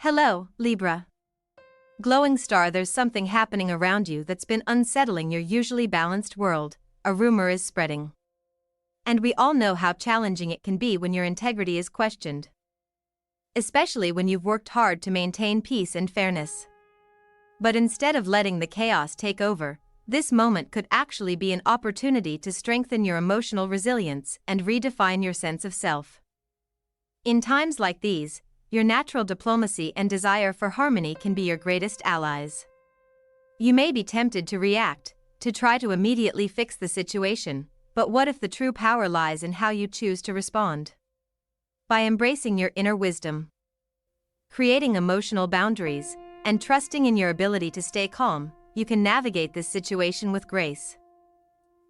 Hello, Libra. Glowing star, there's something happening around you that's been unsettling your usually balanced world. A rumor is spreading. And we all know how challenging it can be when your integrity is questioned. Especially when you've worked hard to maintain peace and fairness. But instead of letting the chaos take over, this moment could actually be an opportunity to strengthen your emotional resilience and redefine your sense of self. In times like these, your natural diplomacy and desire for harmony can be your greatest allies. You may be tempted to react, to try to immediately fix the situation, but what if the true power lies in how you choose to respond? By embracing your inner wisdom, creating emotional boundaries, and trusting in your ability to stay calm, you can navigate this situation with grace.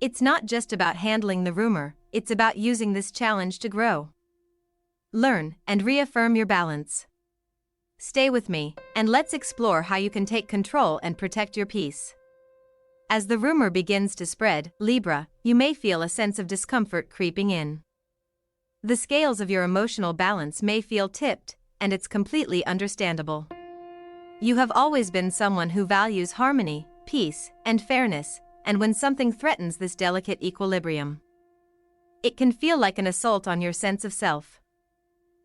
It's not just about handling the rumor, it's about using this challenge to grow. Learn and reaffirm your balance. Stay with me, and let's explore how you can take control and protect your peace. As the rumor begins to spread, Libra, you may feel a sense of discomfort creeping in. The scales of your emotional balance may feel tipped, and it's completely understandable. You have always been someone who values harmony, peace, and fairness, and when something threatens this delicate equilibrium, it can feel like an assault on your sense of self.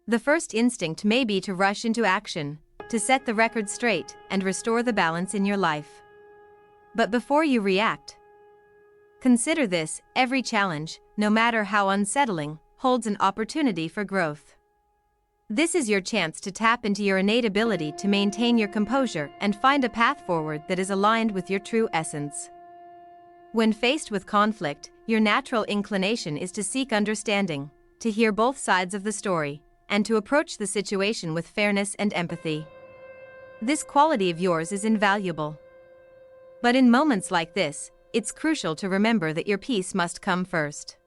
The first instinct may be to rush into action, to set the record straight and restore the balance in your life. But before you react, consider this: every challenge, no matter how unsettling, holds an opportunity for growth. This is your chance to tap into your innate ability to maintain your composure and find a path forward that is aligned with your true essence. When faced with conflict, your natural inclination is to seek understanding, to hear both sides of the story, and to approach the situation with fairness and empathy. This quality of yours is invaluable. But in moments like this, it's crucial to remember that your peace must come first.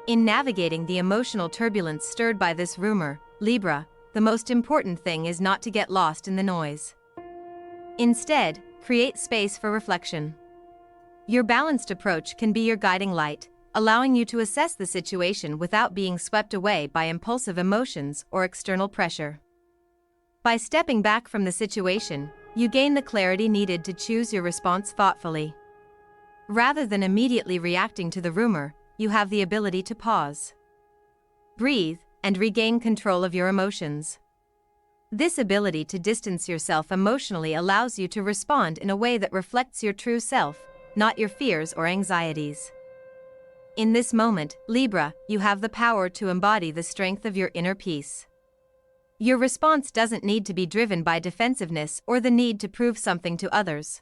In navigating the emotional turbulence stirred by this rumor, Libra, the most important thing is not to get lost in the noise. Instead, create space for reflection. Your balanced approach can be your guiding light, allowing you to assess the situation without being swept away by impulsive emotions or external pressure. By stepping back from the situation, you gain the clarity needed to choose your response thoughtfully. Rather than immediately reacting to the rumor, you have the ability to pause, breathe, and regain control of your emotions. This ability to distance yourself emotionally allows you to respond in a way that reflects your true self, not your fears or anxieties. In this moment, Libra, you have the power to embody the strength of your inner peace. Your response doesn't need to be driven by defensiveness or the need to prove something to others.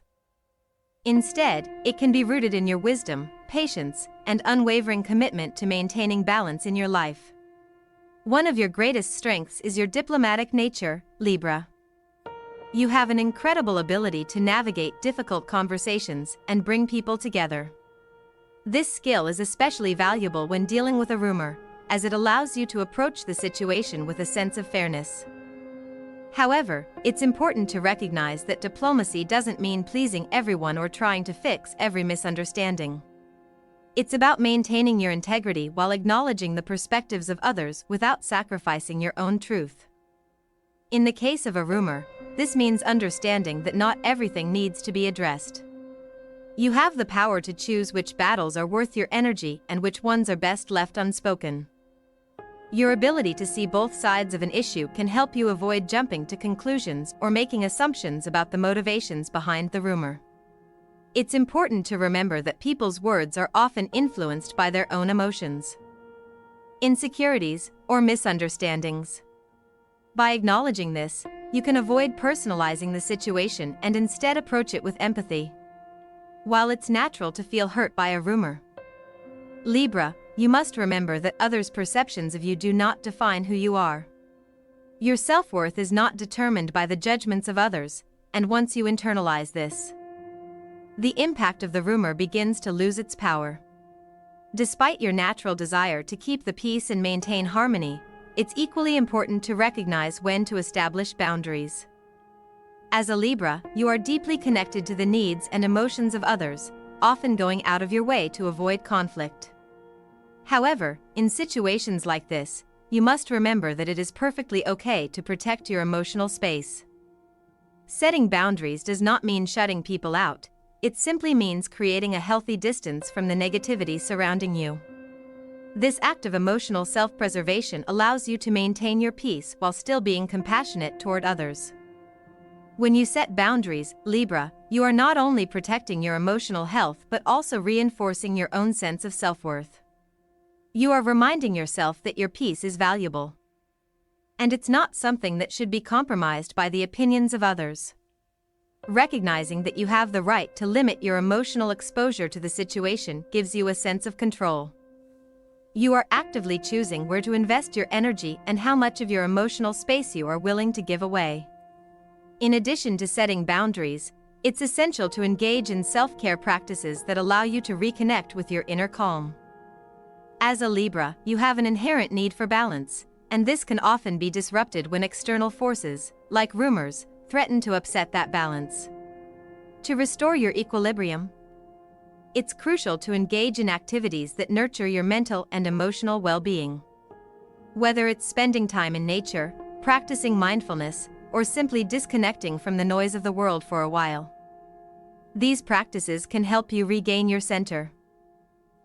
Instead, it can be rooted in your wisdom, patience, and unwavering commitment to maintaining balance in your life. One of your greatest strengths is your diplomatic nature, Libra. You have an incredible ability to navigate difficult conversations and bring people together. This skill is especially valuable when dealing with a rumor, as it allows you to approach the situation with a sense of fairness. However, it's important to recognize that diplomacy doesn't mean pleasing everyone or trying to fix every misunderstanding. It's about maintaining your integrity while acknowledging the perspectives of others without sacrificing your own truth. In the case of a rumor, this means understanding that not everything needs to be addressed. You have the power to choose which battles are worth your energy and which ones are best left unspoken. Your ability to see both sides of an issue can help you avoid jumping to conclusions or making assumptions about the motivations behind the rumor. It's important to remember that people's words are often influenced by their own emotions, insecurities, or misunderstandings. By acknowledging this, you can avoid personalizing the situation and instead approach it with empathy. While it's natural to feel hurt by a rumor, Libra, you must remember that others' perceptions of you do not define who you are. Your self-worth is not determined by the judgments of others, and once you internalize this, the impact of the rumor begins to lose its power. Despite your natural desire to keep the peace and maintain harmony, it's equally important to recognize when to establish boundaries. As a Libra, you are deeply connected to the needs and emotions of others, often going out of your way to avoid conflict. However, in situations like this, you must remember that it is perfectly okay to protect your emotional space. Setting boundaries does not mean shutting people out, it simply means creating a healthy distance from the negativity surrounding you. This act of emotional self-preservation allows you to maintain your peace while still being compassionate toward others. When you set boundaries, Libra, you are not only protecting your emotional health but also reinforcing your own sense of self-worth. You are reminding yourself that your peace is valuable. And it's not something that should be compromised by the opinions of others. Recognizing that you have the right to limit your emotional exposure to the situation gives you a sense of control. You are actively choosing where to invest your energy and how much of your emotional space you are willing to give away. In addition to setting boundaries, it's essential to engage in self-care practices that allow you to reconnect with your inner calm. As a Libra, you have an inherent need for balance, and this can often be disrupted when external forces, like rumors, threaten to upset that balance. To restore your equilibrium, it's crucial to engage in activities that nurture your mental and emotional well-being. Whether it's spending time in nature, practicing mindfulness, or simply disconnecting from the noise of the world for a while. These practices can help you regain your center.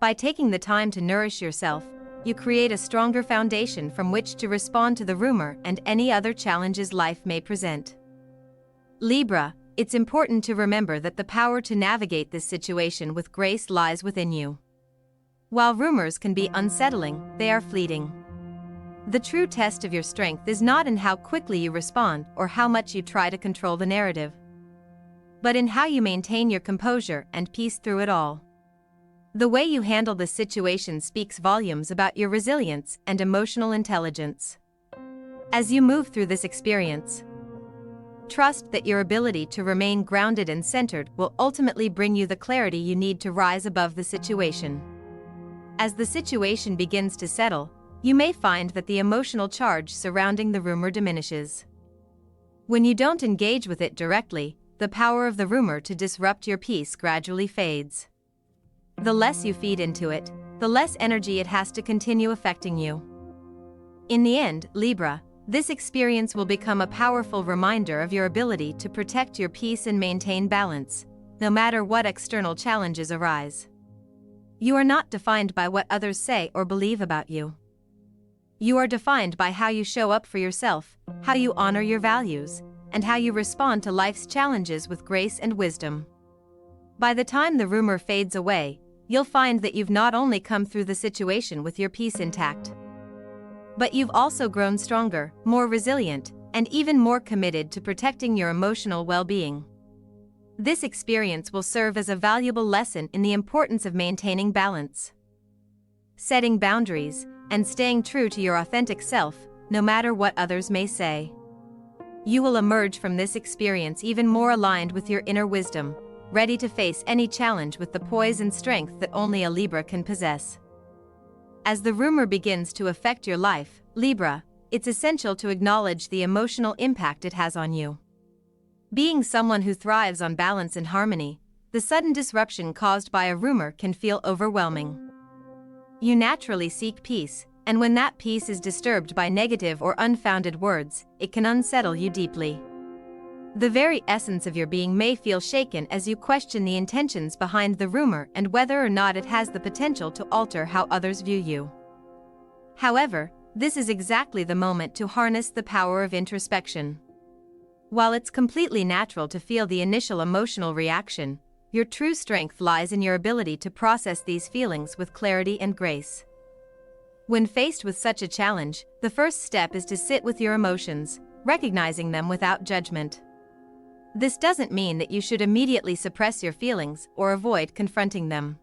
By taking the time to nourish yourself, you create a stronger foundation from which to respond to the rumor and any other challenges life may present. Libra, it's important to remember that the power to navigate this situation with grace lies within you. While rumors can be unsettling, they are fleeting. The true test of your strength is not in how quickly you respond or how much you try to control the narrative, but in how you maintain your composure and peace through it all. The way you handle the situation speaks volumes about your resilience and emotional intelligence. As you move through this experience, trust that your ability to remain grounded and centered will ultimately bring you the clarity you need to rise above the situation. As the situation begins to settle, you may find that the emotional charge surrounding the rumor diminishes. When you don't engage with it directly, the power of the rumor to disrupt your peace gradually fades. The less you feed into it, the less energy it has to continue affecting you. In the end, Libra, this experience will become a powerful reminder of your ability to protect your peace and maintain balance, no matter what external challenges arise. You are not defined by what others say or believe about you. You are defined by how you show up for yourself, how you honor your values, and how you respond to life's challenges with grace and wisdom. By the time the rumor fades away, you'll find that you've not only come through the situation with your peace intact, but you've also grown stronger, more resilient, and even more committed to protecting your emotional well-being. This experience will serve as a valuable lesson in the importance of maintaining balance, setting boundaries, and staying true to your authentic self, no matter what others may say. You will emerge from this experience even more aligned with your inner wisdom, ready to face any challenge with the poise and strength that only a Libra can possess. As the rumor begins to affect your life, Libra, it's essential to acknowledge the emotional impact it has on you. Being someone who thrives on balance and harmony, the sudden disruption caused by a rumor can feel overwhelming. You naturally seek peace, and when that peace is disturbed by negative or unfounded words, it can unsettle you deeply. The very essence of your being may feel shaken as you question the intentions behind the rumor and whether or not it has the potential to alter how others view you. However, this is exactly the moment to harness the power of introspection. While it's completely natural to feel the initial emotional reaction, your true strength lies in your ability to process these feelings with clarity and grace. When faced with such a challenge, the first step is to sit with your emotions, recognizing them without judgment. This doesn't mean that you should immediately suppress your feelings or avoid confronting them.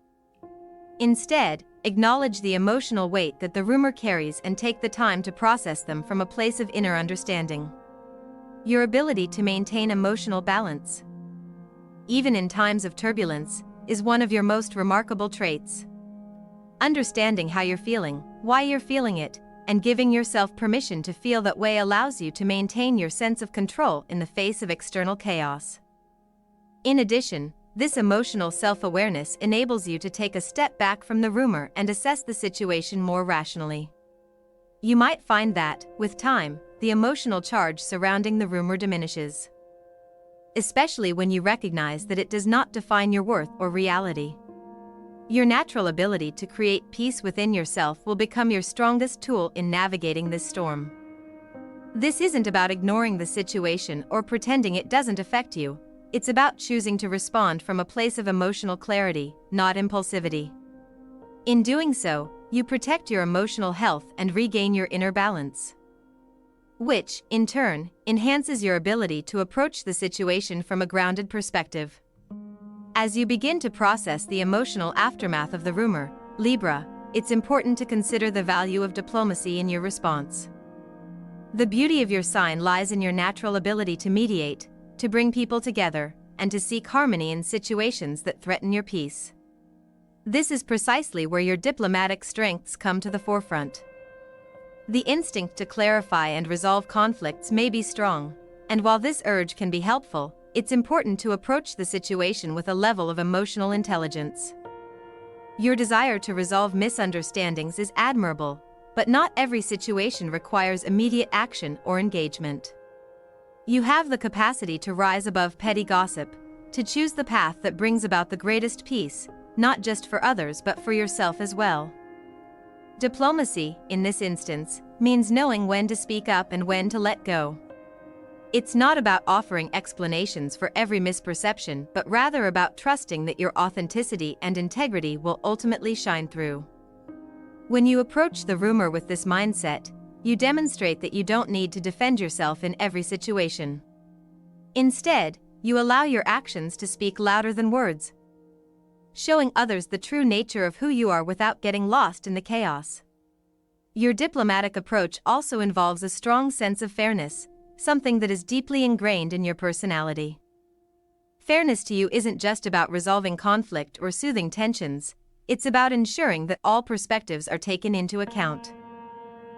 Instead, acknowledge the emotional weight that the rumor carries and take the time to process them from a place of inner understanding. Your ability to maintain emotional balance, even in times of turbulence, is one of your most remarkable traits. Understanding how you're feeling, why you're feeling it, and giving yourself permission to feel that way allows you to maintain your sense of control in the face of external chaos. In addition, this emotional self-awareness enables you to take a step back from the rumor and assess the situation more rationally. You might find that, with time, the emotional charge surrounding the rumor diminishes. Especially when you recognize that it does not define your worth or reality. Your natural ability to create peace within yourself will become your strongest tool in navigating this storm. This isn't about ignoring the situation or pretending it doesn't affect you. It's about choosing to respond from a place of emotional clarity, not impulsivity. In doing so, you protect your emotional health and regain your inner balance, which, in turn, enhances your ability to approach the situation from a grounded perspective. As you begin to process the emotional aftermath of the rumor, Libra, it's important to consider the value of diplomacy in your response. The beauty of your sign lies in your natural ability to mediate, to bring people together, and to seek harmony in situations that threaten your peace. This is precisely where your diplomatic strengths come to the forefront. The instinct to clarify and resolve conflicts may be strong, and while this urge can be helpful, it's important to approach the situation with a level of emotional intelligence. Your desire to resolve misunderstandings is admirable, but not every situation requires immediate action or engagement. You have the capacity to rise above petty gossip, to choose the path that brings about the greatest peace, not just for others but for yourself as well. Diplomacy, in this instance, means knowing when to speak up and when to let go. It's not about offering explanations for every misperception, but rather about trusting that your authenticity and integrity will ultimately shine through. When you approach the rumor with this mindset, you demonstrate that you don't need to defend yourself in every situation. Instead, you allow your actions to speak louder than words, showing others the true nature of who you are without getting lost in the chaos. Your diplomatic approach also involves a strong sense of fairness, something that is deeply ingrained in your personality. Fairness to you isn't just about resolving conflict or soothing tensions, it's about ensuring that all perspectives are taken into account.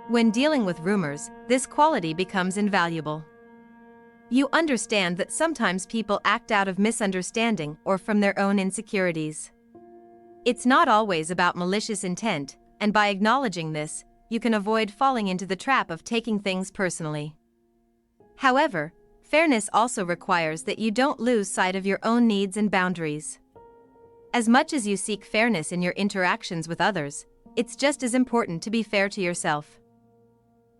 When dealing with rumors, this quality becomes invaluable. You understand that sometimes people act out of misunderstanding or from their own insecurities. It's not always about malicious intent, and by acknowledging this, you can avoid falling into the trap of taking things personally. However, fairness also requires that you don't lose sight of your own needs and boundaries. As much as you seek fairness in your interactions with others, it's just as important to be fair to yourself.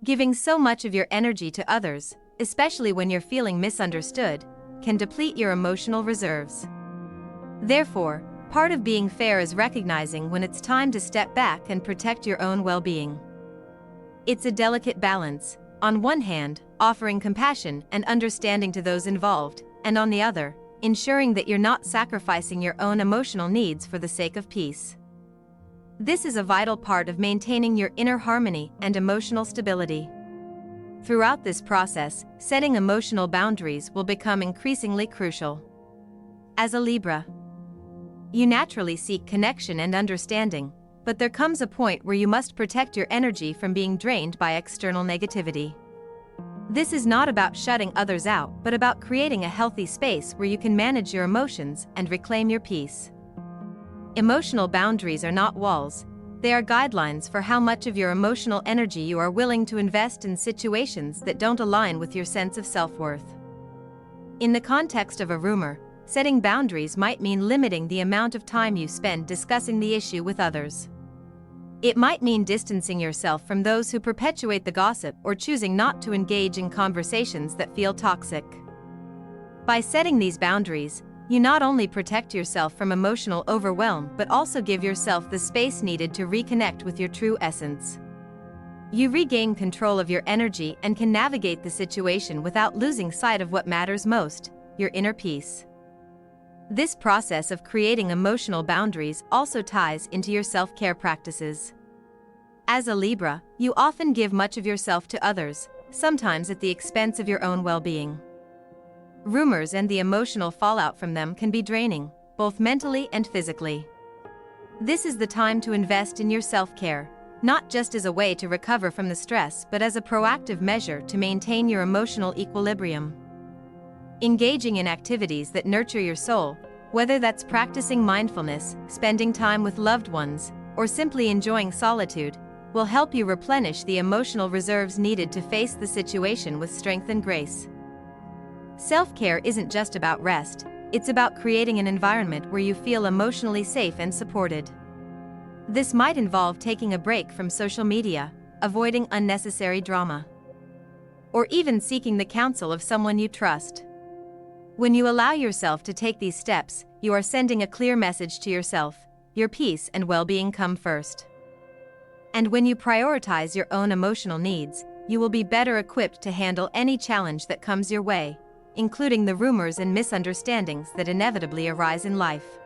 Giving so much of your energy to others, especially when you're feeling misunderstood, can deplete your emotional reserves. Therefore, part of being fair is recognizing when it's time to step back and protect your own well-being. It's a delicate balance, on one hand, offering compassion and understanding to those involved, and on the other, ensuring that you're not sacrificing your own emotional needs for the sake of peace. This is a vital part of maintaining your inner harmony and emotional stability. Throughout this process, setting emotional boundaries will become increasingly crucial. As a Libra, you naturally seek connection and understanding, but there comes a point where you must protect your energy from being drained by external negativity. This is not about shutting others out, but about creating a healthy space where you can manage your emotions and reclaim your peace. Emotional boundaries are not walls, they are guidelines for how much of your emotional energy you are willing to invest in situations that don't align with your sense of self-worth. In the context of a rumor, setting boundaries might mean limiting the amount of time you spend discussing the issue with others. It might mean distancing yourself from those who perpetuate the gossip or choosing not to engage in conversations that feel toxic. By setting these boundaries, you not only protect yourself from emotional overwhelm but also give yourself the space needed to reconnect with your true essence. You regain control of your energy and can navigate the situation without losing sight of what matters most, your inner peace. This process of creating emotional boundaries also ties into your self-care practices. As a Libra, you often give much of yourself to others, sometimes at the expense of your own well-being. Rumors and the emotional fallout from them can be draining, both mentally and physically. This is the time to invest in your self-care, not just as a way to recover from the stress but as a proactive measure to maintain your emotional equilibrium. Engaging in activities that nurture your soul, whether that's practicing mindfulness, spending time with loved ones, or simply enjoying solitude, will help you replenish the emotional reserves needed to face the situation with strength and grace. Self-care isn't just about rest, it's about creating an environment where you feel emotionally safe and supported. This might involve taking a break from social media, avoiding unnecessary drama, or even seeking the counsel of someone you trust. When you allow yourself to take these steps, you are sending a clear message to yourself: your peace and well-being come first. And when you prioritize your own emotional needs, you will be better equipped to handle any challenge that comes your way, including the rumors and misunderstandings that inevitably arise in life.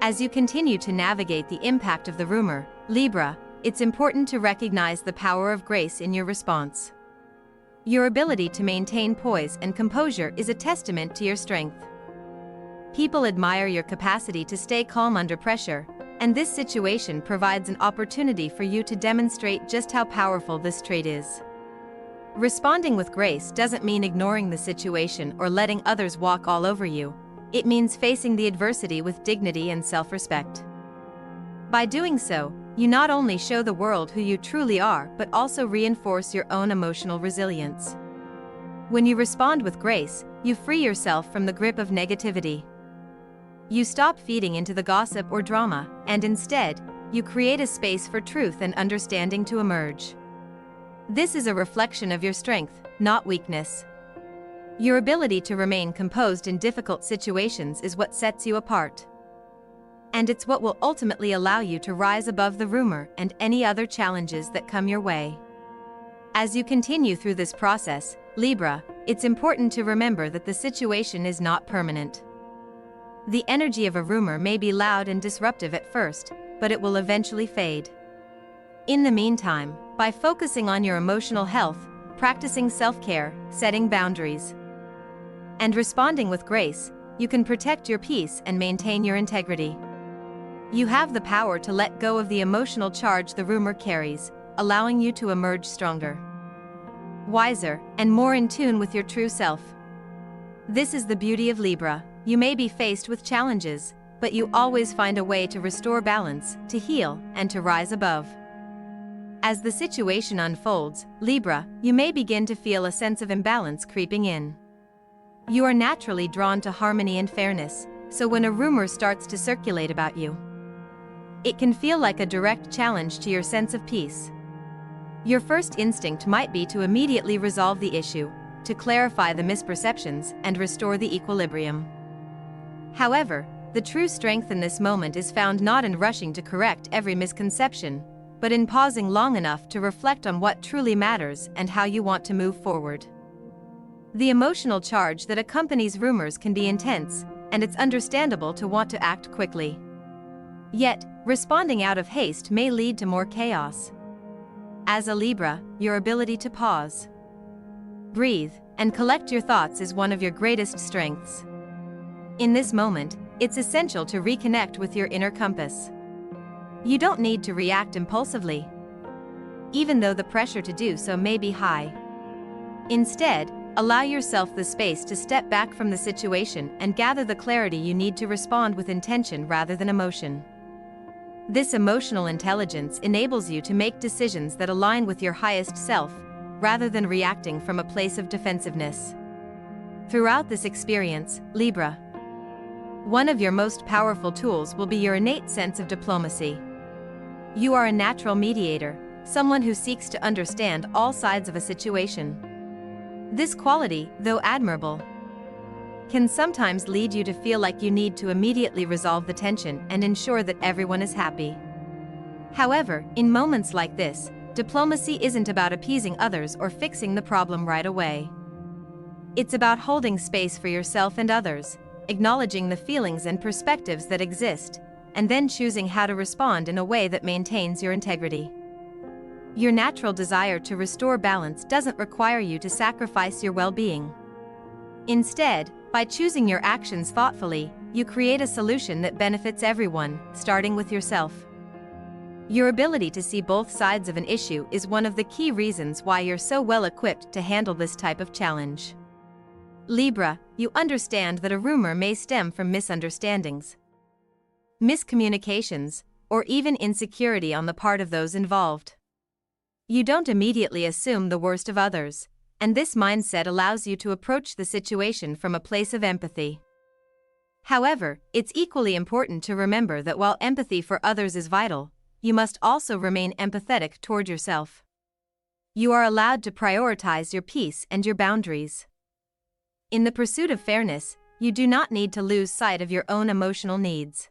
As you continue to navigate the impact of the rumor, Libra, it's important to recognize the power of grace in your response. Your ability to maintain poise and composure is a testament to your strength. People admire your capacity to stay calm under pressure, and this situation provides an opportunity for you to demonstrate just how powerful this trait is. Responding with grace doesn't mean ignoring the situation or letting others walk all over you. It means facing the adversity with dignity and self-respect. By doing so, you not only show the world who you truly are but also reinforce your own emotional resilience. When you respond with grace, you free yourself from the grip of negativity. You stop feeding into the gossip or drama, and instead, you create a space for truth and understanding to emerge. This is a reflection of your strength, not weakness. Your ability to remain composed in difficult situations is what sets you apart. And it's what will ultimately allow you to rise above the rumor and any other challenges that come your way. As you continue through this process, Libra, it's important to remember that the situation is not permanent. The energy of a rumor may be loud and disruptive at first, but it will eventually fade. In the meantime, by focusing on your emotional health, practicing self-care, setting boundaries, and responding with grace, you can protect your peace and maintain your integrity. You have the power to let go of the emotional charge the rumor carries, allowing you to emerge stronger, wiser, and more in tune with your true self. This is the beauty of Libra. You may be faced with challenges, but you always find a way to restore balance, to heal, and to rise above. As the situation unfolds, Libra, you may begin to feel a sense of imbalance creeping in. You are naturally drawn to harmony and fairness, so when a rumor starts to circulate about you, it can feel like a direct challenge to your sense of peace. Your first instinct might be to immediately resolve the issue, to clarify the misperceptions and restore the equilibrium. However, the true strength in this moment is found not in rushing to correct every misconception, but in pausing long enough to reflect on what truly matters and how you want to move forward. The emotional charge that accompanies rumors can be intense, and it's understandable to want to act quickly. Yet, responding out of haste may lead to more chaos. As a Libra, your ability to pause, breathe, and collect your thoughts is one of your greatest strengths. In this moment, it's essential to reconnect with your inner compass. You don't need to react impulsively, even though the pressure to do so may be high. Instead, allow yourself the space to step back from the situation and gather the clarity you need to respond with intention rather than emotion. This emotional intelligence enables you to make decisions that align with your highest self, rather than reacting from a place of defensiveness. Throughout this experience, Libra, one of your most powerful tools will be your innate sense of diplomacy. You are a natural mediator, someone who seeks to understand all sides of a situation. This quality, though admirable, can sometimes lead you to feel like you need to immediately resolve the tension and ensure that everyone is happy. However, in moments like this, diplomacy isn't about appeasing others or fixing the problem right away. It's about holding space for yourself and others, acknowledging the feelings and perspectives that exist, and then choosing how to respond in a way that maintains your integrity. Your natural desire to restore balance doesn't require you to sacrifice your well-being. Instead, by choosing your actions thoughtfully, you create a solution that benefits everyone, starting with yourself. Your ability to see both sides of an issue is one of the key reasons why you're so well equipped to handle this type of challenge. Libra, you understand that a rumor may stem from misunderstandings, miscommunications, or even insecurity on the part of those involved. You don't immediately assume the worst of others, and this mindset allows you to approach the situation from a place of empathy. However, it's equally important to remember that while empathy for others is vital, you must also remain empathetic toward yourself. You are allowed to prioritize your peace and your boundaries. In the pursuit of fairness, you do not need to lose sight of your own emotional needs.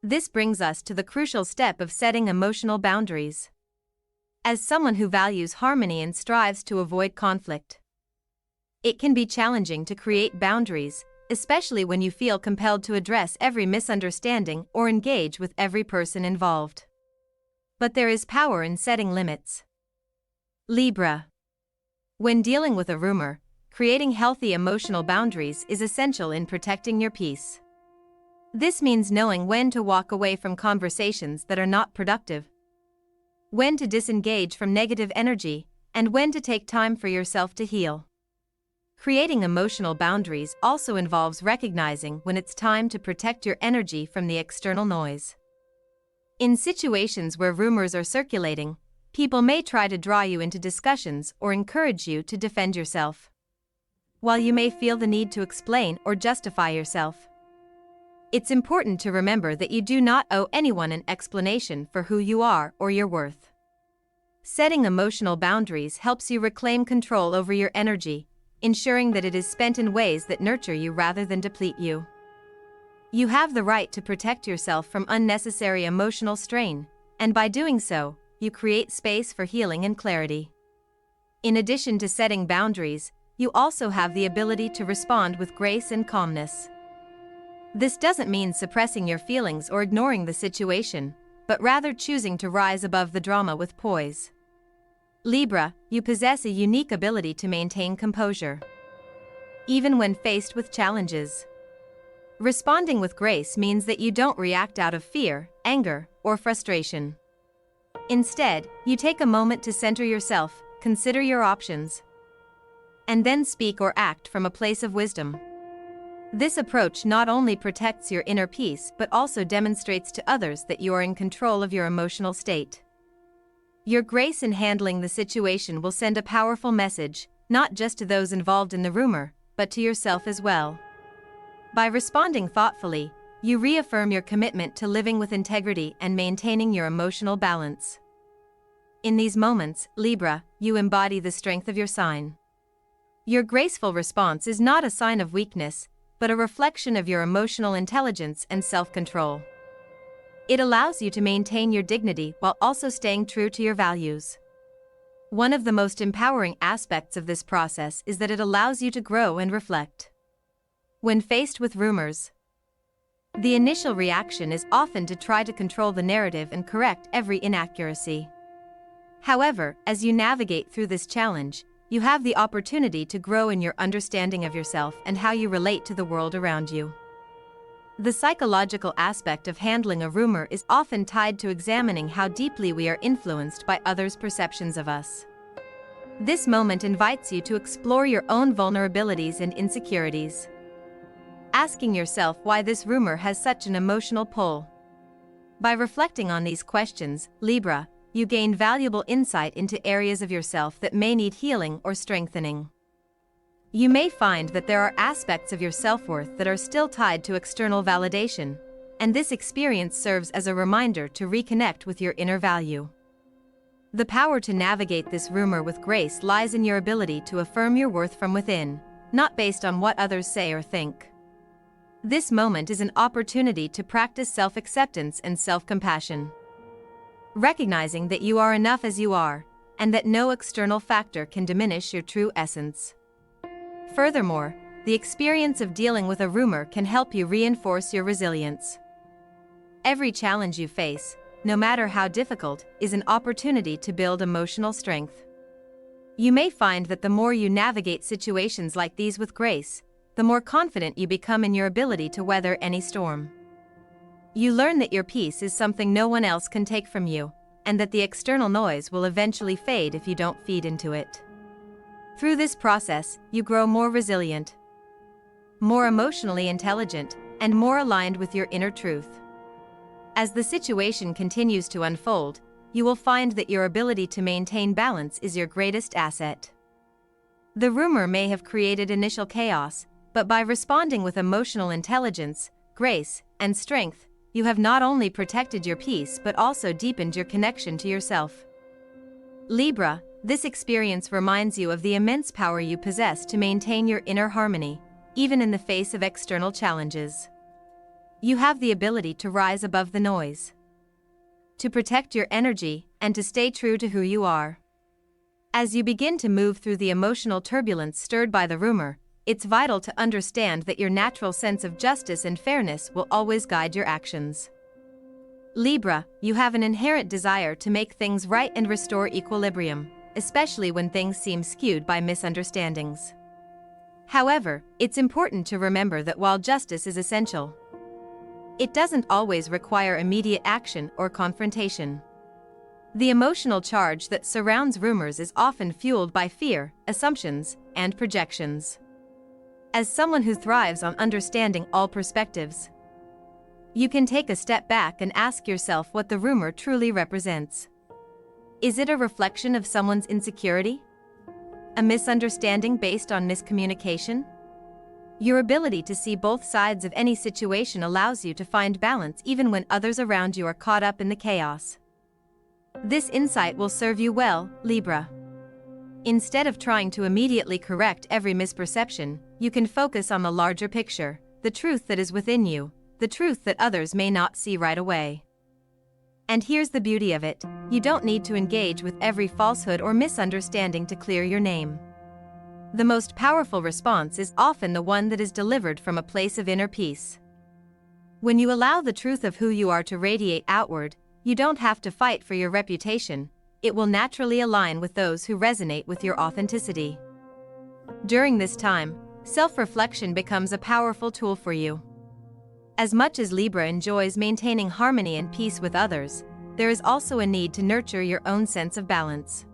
This brings us to the crucial step of setting emotional boundaries. As someone who values harmony and strives to avoid conflict, it can be challenging to create boundaries, especially when you feel compelled to address every misunderstanding or engage with every person involved. But there is power in setting limits. Libra. When dealing with a rumor, creating healthy emotional boundaries is essential in protecting your peace. This means knowing when to walk away from conversations that are not productive, when to disengage from negative energy, and when to take time for yourself to heal. Creating emotional boundaries also involves recognizing when it's time to protect your energy from the external noise. In situations where rumors are circulating, people may try to draw you into discussions or encourage you to defend yourself. While you may feel the need to explain or justify yourself, it's important to remember that you do not owe anyone an explanation for who you are or your worth. Setting emotional boundaries helps you reclaim control over your energy, ensuring that it is spent in ways that nurture you rather than deplete you. You have the right to protect yourself from unnecessary emotional strain, and by doing so, you create space for healing and clarity. In addition to setting boundaries, you also have the ability to respond with grace and calmness. This doesn't mean suppressing your feelings or ignoring the situation, but rather choosing to rise above the drama with poise. Libra, you possess a unique ability to maintain composure, even when faced with challenges. Responding with grace means that you don't react out of fear, anger, or frustration. Instead, you take a moment to center yourself, consider your options, and then speak or act from a place of wisdom. This approach not only protects your inner peace but also demonstrates to others that you are in control of your emotional state. Your grace in handling the situation will send a powerful message, not just to those involved in the rumor, but to yourself as well. By responding thoughtfully, you reaffirm your commitment to living with integrity and maintaining your emotional balance. In these moments, Libra, you embody the strength of your sign. Your graceful response is not a sign of weakness, but a reflection of your emotional intelligence and self-control. It allows you to maintain your dignity while also staying true to your values. One of the most empowering aspects of this process is that it allows you to grow and reflect. When faced with rumors, the initial reaction is often to try to control the narrative and correct every inaccuracy. However, as you navigate through this challenge, you have the opportunity to grow in your understanding of yourself and how you relate to the world around you. The psychological aspect of handling a rumor is often tied to examining how deeply we are influenced by others' perceptions of us. This moment invites you to explore your own vulnerabilities and insecurities, asking yourself why this rumor has such an emotional pull. By reflecting on these questions, Libra, you gain valuable insight into areas of yourself that may need healing or strengthening. You may find that there are aspects of your self-worth that are still tied to external validation, and this experience serves as a reminder to reconnect with your inner value. The power to navigate this rumor with grace lies in your ability to affirm your worth from within, not based on what others say or think. This moment is an opportunity to practice self-acceptance and self-compassion, recognizing that you are enough as you are, and that no external factor can diminish your true essence. Furthermore, the experience of dealing with a rumor can help you reinforce your resilience. Every challenge you face, no matter how difficult, is an opportunity to build emotional strength. You may find that the more you navigate situations like these with grace, the more confident you become in your ability to weather any storm. You learn that your peace is something no one else can take from you, and that the external noise will eventually fade if you don't feed into it. Through this process, you grow more resilient, more emotionally intelligent, and more aligned with your inner truth. As the situation continues to unfold, you will find that your ability to maintain balance is your greatest asset. The rumor may have created initial chaos, but by responding with emotional intelligence, grace, and strength, you have not only protected your peace but also deepened your connection to yourself. Libra, this experience reminds you of the immense power you possess to maintain your inner harmony, even in the face of external challenges. You have the ability to rise above the noise, to protect your energy, and to stay true to who you are. As you begin to move through the emotional turbulence stirred by the rumor, it's vital to understand that your natural sense of justice and fairness will always guide your actions. Libra, you have an inherent desire to make things right and restore equilibrium, especially when things seem skewed by misunderstandings. However, it's important to remember that while justice is essential, it doesn't always require immediate action or confrontation. The emotional charge that surrounds rumors is often fueled by fear, assumptions, and projections. As someone who thrives on understanding all perspectives, you can take a step back and ask yourself what the rumor truly represents. Is it a reflection of someone's insecurity? A misunderstanding based on miscommunication? Your ability to see both sides of any situation allows you to find balance even when others around you are caught up in the chaos. This insight will serve you well, Libra. Instead of trying to immediately correct every misperception, you can focus on the larger picture, the truth that is within you, the truth that others may not see right away. And here's the beauty of it: you don't need to engage with every falsehood or misunderstanding to clear your name. The most powerful response is often the one that is delivered from a place of inner peace. When you allow the truth of who you are to radiate outward, you don't have to fight for your reputation. It will naturally align with those who resonate with your authenticity. During this time, self-reflection becomes a powerful tool for you. As much as Libra enjoys maintaining harmony and peace with others, there is also a need to nurture your own sense of balance.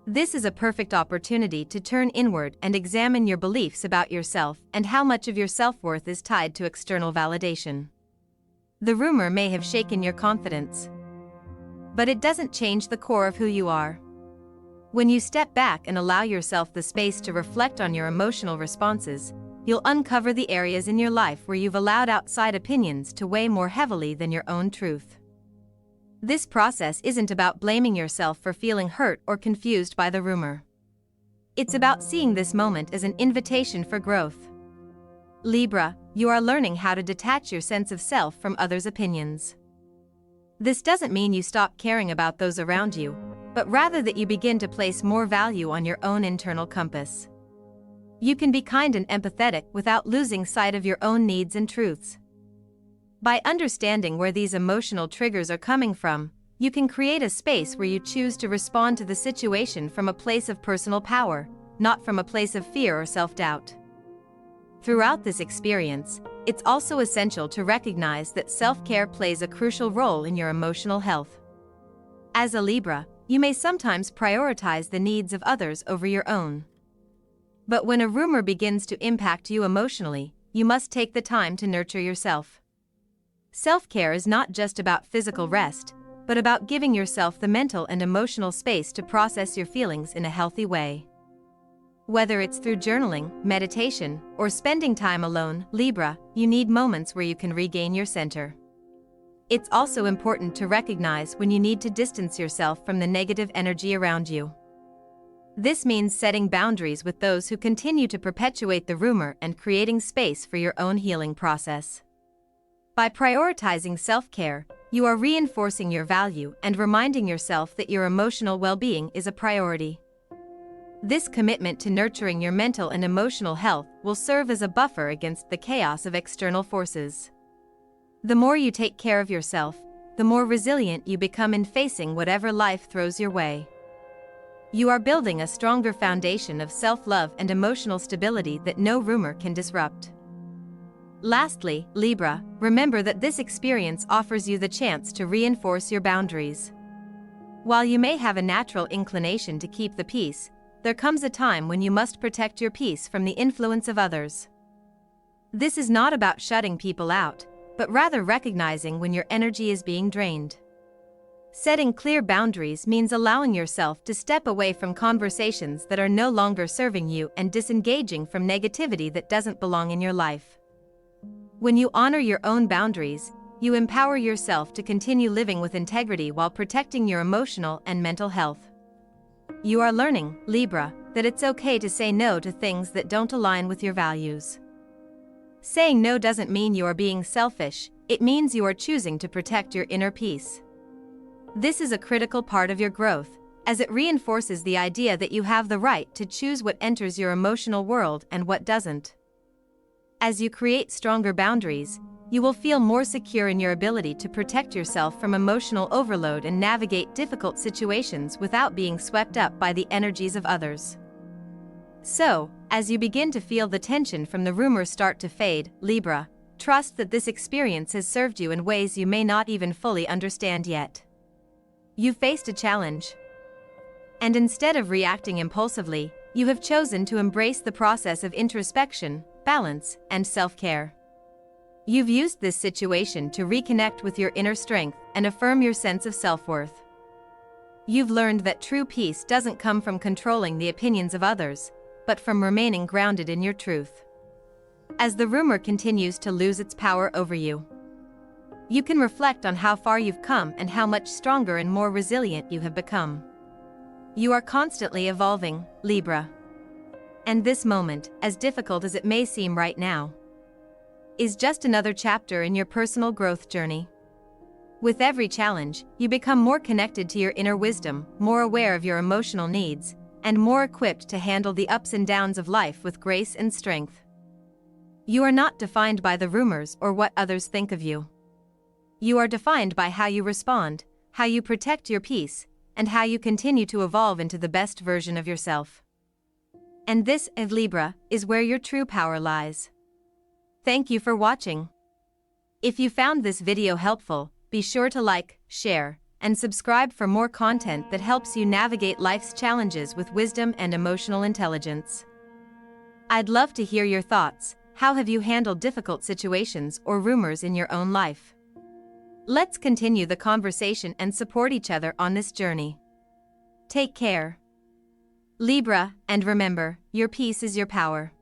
This is a perfect opportunity to turn inward and examine your beliefs about yourself and how much of your self-worth is tied to external validation. The rumor may have shaken your confidence, but it doesn't change the core of who you are. When you step back and allow yourself the space to reflect on your emotional responses, you'll uncover the areas in your life where you've allowed outside opinions to weigh more heavily than your own truth. This process isn't about blaming yourself for feeling hurt or confused by the rumor. It's about seeing this moment as an invitation for growth. Libra, you are learning how to detach your sense of self from others' opinions. This doesn't mean you stop caring about those around you, but rather that you begin to place more value on your own internal compass. You can be kind and empathetic without losing sight of your own needs and truths. By understanding where these emotional triggers are coming from, you can create a space where you choose to respond to the situation from a place of personal power, not from a place of fear or self-doubt. Throughout this experience, it's also essential to recognize that self-care plays a crucial role in your emotional health. As a Libra, you may sometimes prioritize the needs of others over your own. But when a rumor begins to impact you emotionally, you must take the time to nurture yourself. Self-care is not just about physical rest, but about giving yourself the mental and emotional space to process your feelings in a healthy way. Whether it's through journaling, meditation, or spending time alone, Libra, you need moments where you can regain your center. It's also important to recognize when you need to distance yourself from the negative energy around you. This means setting boundaries with those who continue to perpetuate the rumor and creating space for your own healing process. By prioritizing self-care, you are reinforcing your value and reminding yourself that your emotional well-being is a priority. This commitment to nurturing your mental and emotional health will serve as a buffer against the chaos of external forces. The more you take care of yourself, the more resilient you become in facing whatever life throws your way. You are building a stronger foundation of self-love and emotional stability that no rumor can disrupt. Lastly, Libra, remember that this experience offers you the chance to reinforce your boundaries. While you may have a natural inclination to keep the peace, there comes a time when you must protect your peace from the influence of others. This is not about shutting people out, but rather recognizing when your energy is being drained. Setting clear boundaries means allowing yourself to step away from conversations that are no longer serving you and disengaging from negativity that doesn't belong in your life. When you honor your own boundaries, you empower yourself to continue living with integrity while protecting your emotional and mental health. You are learning, Libra, that it's okay to say no to things that don't align with your values. Saying no doesn't mean you are being selfish, it means you are choosing to protect your inner peace. This is a critical part of your growth, as it reinforces the idea that you have the right to choose what enters your emotional world and what doesn't. As you create stronger boundaries, you will feel more secure in your ability to protect yourself from emotional overload and navigate difficult situations without being swept up by the energies of others. So, as you begin to feel the tension from the rumors start to fade, Libra, trust that this experience has served you in ways you may not even fully understand yet. You faced a challenge. And instead of reacting impulsively, you have chosen to embrace the process of introspection, balance, and self-care. You've used this situation to reconnect with your inner strength and affirm your sense of self-worth. You've learned that true peace doesn't come from controlling the opinions of others, but from remaining grounded in your truth. As the rumor continues to lose its power over you, you can reflect on how far you've come and how much stronger and more resilient you have become. You are constantly evolving, Libra. And this moment, as difficult as it may seem right now, is just another chapter in your personal growth journey. With every challenge, you become more connected to your inner wisdom, more aware of your emotional needs, and more equipped to handle the ups and downs of life with grace and strength. You are not defined by the rumors or what others think of you. You are defined by how you respond, how you protect your peace, and how you continue to evolve into the best version of yourself. And this, Libra, is where your true power lies. Thank you for watching. If you found this video helpful, be sure to like, share, and subscribe for more content that helps you navigate life's challenges with wisdom and emotional intelligence. I'd love to hear your thoughts. How have you handled difficult situations or rumors in your own life? Let's continue the conversation and support each other on this journey. Take care, Libra, and remember, your peace is your power.